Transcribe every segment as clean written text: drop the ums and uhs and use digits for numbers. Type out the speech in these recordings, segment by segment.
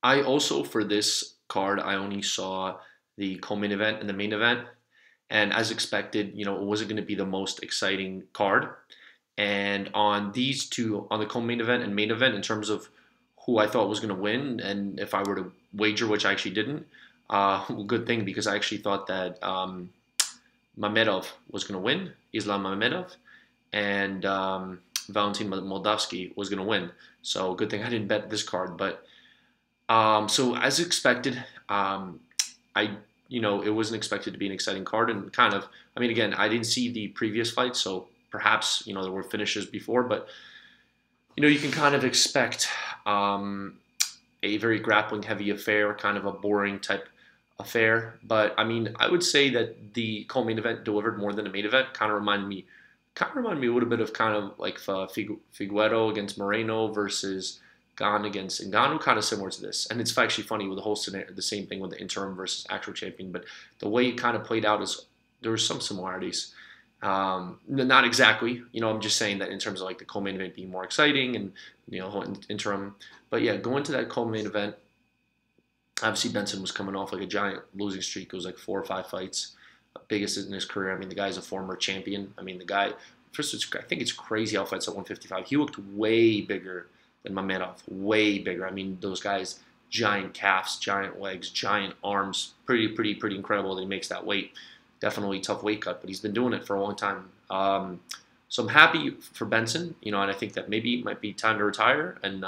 I also, for this card, I only saw the co-main event and the main event. And as expected, it wasn't going to be the most exciting card. And on these two, on the co-main event and main event, in terms of who I thought was going to win, and if I were to wager, which I actually didn't, good thing because I actually thought that Mamedov was going to win, Islam Mamedov, and Valentin Moldavsky was going to win. So good thing I didn't bet this card. But so as expected, I it wasn't expected to be an exciting card, and kind of, I mean, again, I didn't see the previous fight, so perhaps there were finishes before, but you can kind of expect a very grappling heavy affair, kind of a boring type affair. But I mean, I would say that the co-main event delivered more than the main event. Kind of reminded me a little bit of kind of like Figueroa against Moreno versus Gan against Ngannou, kind of similar to this. And it's actually funny with the whole scenario, the same thing with the interim versus actual champion, but the way it kind of played out is there were some similarities. Not exactly, I'm just saying that in terms of like the co-main event being more exciting and interim. But yeah, going to that co-main event, obviously Benson was coming off like a giant losing streak. It was like 4 or 5 fights, biggest in his career. I mean, the guy's a former champion. I mean, the guy. First, I think it's crazy how fights at 155. He looked way bigger than Mamedov, way bigger. I mean, those guys, giant calves, giant legs, giant arms. Pretty incredible that he makes that weight. Definitely tough weight cut, but he's been doing it for a long time. So I'm happy for Benson, and I think that maybe it might be time to retire. And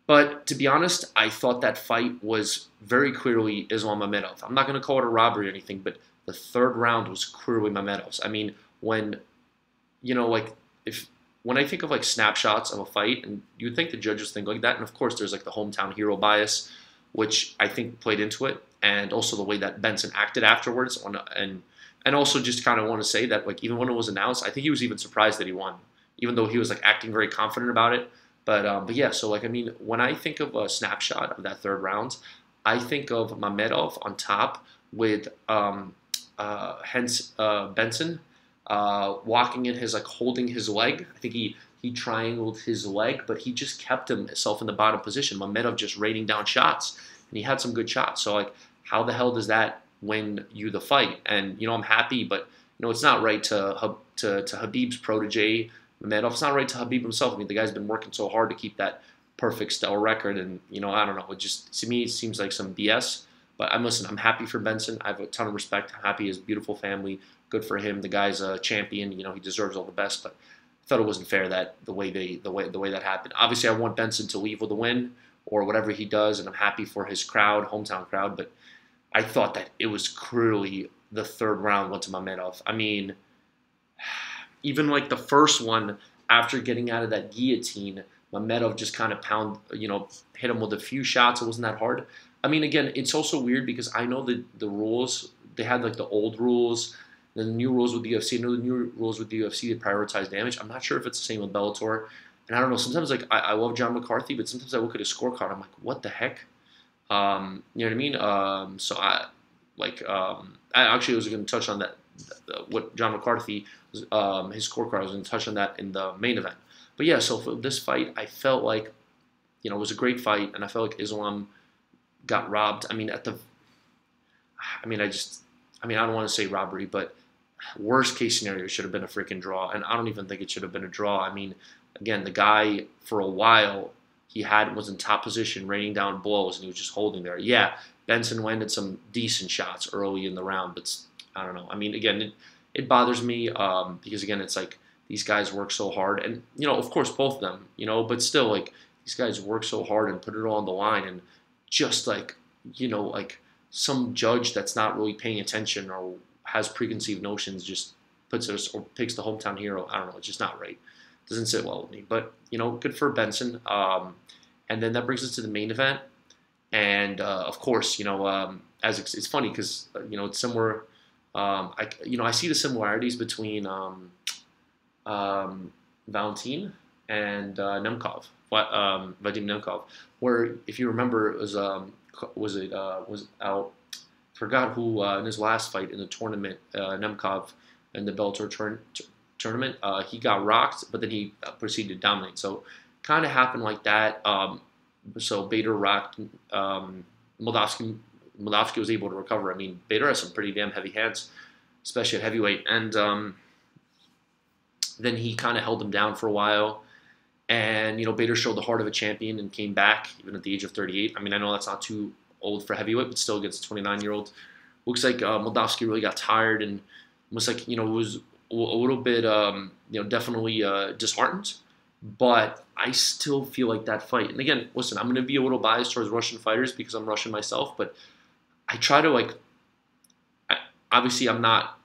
but to be honest, I thought that fight was very clearly Islam Mamedov. I'm not going to call it a robbery or anything, but the third round was clearly Mamedov's. I mean, like if when I think of like snapshots of a fight, and you'd think the judges think like that, and of course there's like the hometown hero bias, which I think played into it, and also the way that Benson acted afterwards. And also just kind of want to say that like even when it was announced, I think he was even surprised that he won, even though he was like acting very confident about it. But yeah, so like I mean, when I think of a snapshot of that third round, I think of Mamedov on top with Benson walking in his like holding his leg. I think he triangled his leg, but he just kept himself in the bottom position. Mamedov just raining down shots, and he had some good shots. So like, how the hell does that win you the fight? And I'm happy, but it's not right to Habib's protege Mamedov. It's not right to Habib himself. I mean, the guy's been working so hard to keep that perfect stellar record, and I don't know. It just to me it seems like some BS. But I'm happy for Benson. I have a ton of respect. I'm happy his beautiful family. Good for him. The guy's a champion. He deserves all the best. But I thought it wasn't fair that the way that happened. Obviously, I want Benson to leave with a win or whatever he does, and I'm happy for his crowd, hometown crowd. But I thought that it was clearly the third round went to Mamedov. I mean, even like the first one after getting out of that guillotine, Mamedov just kind of hit him with a few shots. It wasn't that hard. I mean, again, it's also weird because I know that the rules, they had like the old rules, the new rules with the UFC. I know the new rules with the UFC, they prioritize damage. I'm not sure if it's the same with Bellator. And I don't know, sometimes like I love John McCarthy, but sometimes I look at his scorecard, I'm like, what the heck? You know what I mean? So I actually was going to touch on that, what John McCarthy, his scorecard, I was going to touch on that in the main event. But yeah, so for this fight, I felt like, it was a great fight, and I felt like Islam got robbed. I mean, I don't want to say robbery, but worst case scenario should have been a freaking draw, and I don't even think it should have been a draw. I mean, again, the guy for a while was in top position, raining down blows, and he was just holding there. Yeah, Benson landed some decent shots early in the round, but I don't know. I mean, again, it bothers me because again, it's like these guys work so hard, and of course, both of them, but still, like these guys work so hard and put it all on the line, and just like like some judge that's not really paying attention or has preconceived notions just puts it or picks the hometown hero. I don't know. It's just not right. Doesn't sit well with me. But good for Benson. And then that brings us to the main event. And of course, as it's funny because it's similar. I see the similarities between Valentin and Nemkov, Vadim Nemkov, where if you remember, it was out. Forgot who in his last fight in the tournament, Nemkov in the Bellator tournament, he got rocked, but then he proceeded to dominate. So kind of happened like that. So Bader rocked. Moldavsky Moldavsky was able to recover. I mean, Bader has some pretty damn heavy hands, especially at heavyweight, and then he kind of held him down for a while. And Bader showed the heart of a champion and came back even at the age of 38. I mean, I know that's not too old for heavyweight, but still against a 29-year-old. Looks like Moldavsky really got tired and was like was a little bit definitely disheartened. But I still feel like that fight. And again, listen, I'm going to be a little biased towards Russian fighters because I'm Russian myself. But I try to obviously I'm not.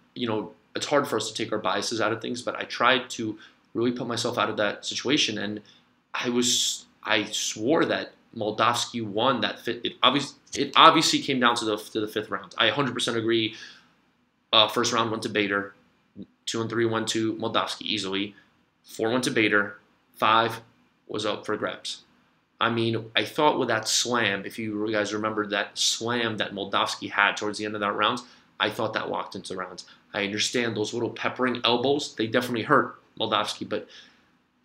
It's hard for us to take our biases out of things, but I tried to really put myself out of that situation, and I swore that Moldavsky won that fit. It obviously came down to the 5th round. I 100% agree. First round went to Bader, 2 and 3 went to Moldavsky easily, 4 went to Bader, 5 was up for grabs. I mean, I thought with that slam, if you guys remember that slam that Moldavsky had towards the end of that round, I thought that locked into the rounds. I understand those little peppering elbows, they definitely hurt Moldavsky, but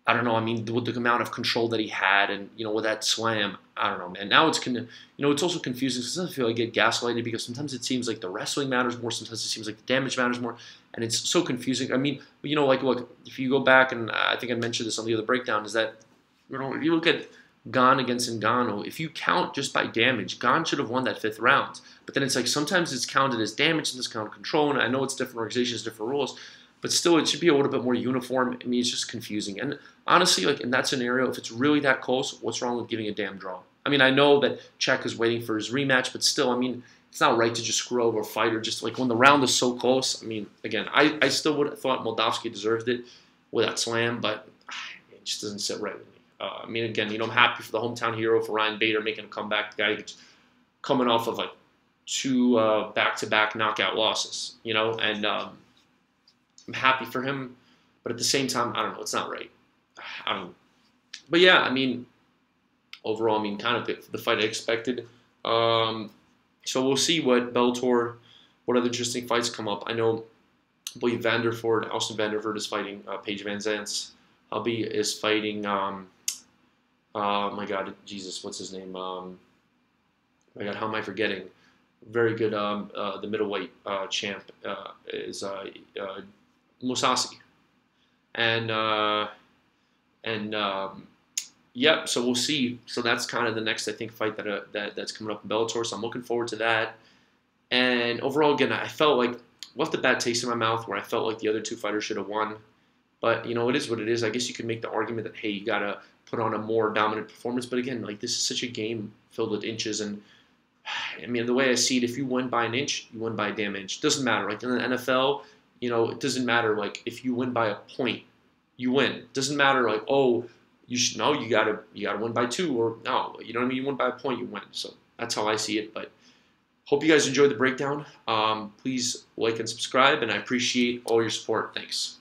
I don't know. I mean, with the amount of control that he had, and with that slam, I don't know, man. Now it's also confusing because I feel like I get gaslighted because sometimes it seems like the wrestling matters more, sometimes it seems like the damage matters more, and it's so confusing. I mean, look, if you go back, and I think I mentioned this on the other breakdown, is that if you look at Gane against Ngannou, if you count just by damage, Gane should have won that 5th round. But then it's like sometimes it's counted as damage and it's counted control, and I know it's different organizations, different rules, but still it should be a little bit more uniform. I mean, it's just confusing. And honestly, like in that scenario, if it's really that close, what's wrong with giving a damn draw? I mean, I know that Czech is waiting for his rematch, but still, I mean, it's not right to just screw over a fighter just like when the round is so close. I mean, again, I still would have thought Moldavsky deserved it with that slam, but it just doesn't sit right with me. I mean, again, I'm happy for the hometown hero, for Ryan Bader making a comeback. The guy coming off of like 2 back-to-back knockout losses, and I'm happy for him. But at the same time, I don't know, it's not right. I don't know. But yeah, I mean, overall, I mean, kind of the fight I expected. So we'll see what Bellator, what other interesting fights come up. I know, I believe Austin Vandervoort is fighting Paige Van Zant. Albie is fighting. Oh my God, Jesus, what's his name? Oh my God, how am I forgetting? Very good. The middleweight champ is Mousasi, and yeah. So we'll see. So that's kind of the next, I think, fight that's coming up in Bellator. So I'm looking forward to that. And overall, again, I felt like left a bad taste in my mouth where I felt like the other 2 fighters should have won. But it is what it is. I guess you could make the argument that hey, you gotta put on a more dominant performance. But again, like this is such a game filled with inches, and I mean the way I see it, if you win by an inch, you win by a damn inch. Doesn't matter. Like in the NFL, it doesn't matter. Like if you win by a point, you win. Doesn't matter. Like you gotta win by 2 or no. You know what I mean? You win by a point, you win. So that's how I see it. But hope you guys enjoyed the breakdown. Please like and subscribe, and I appreciate all your support. Thanks.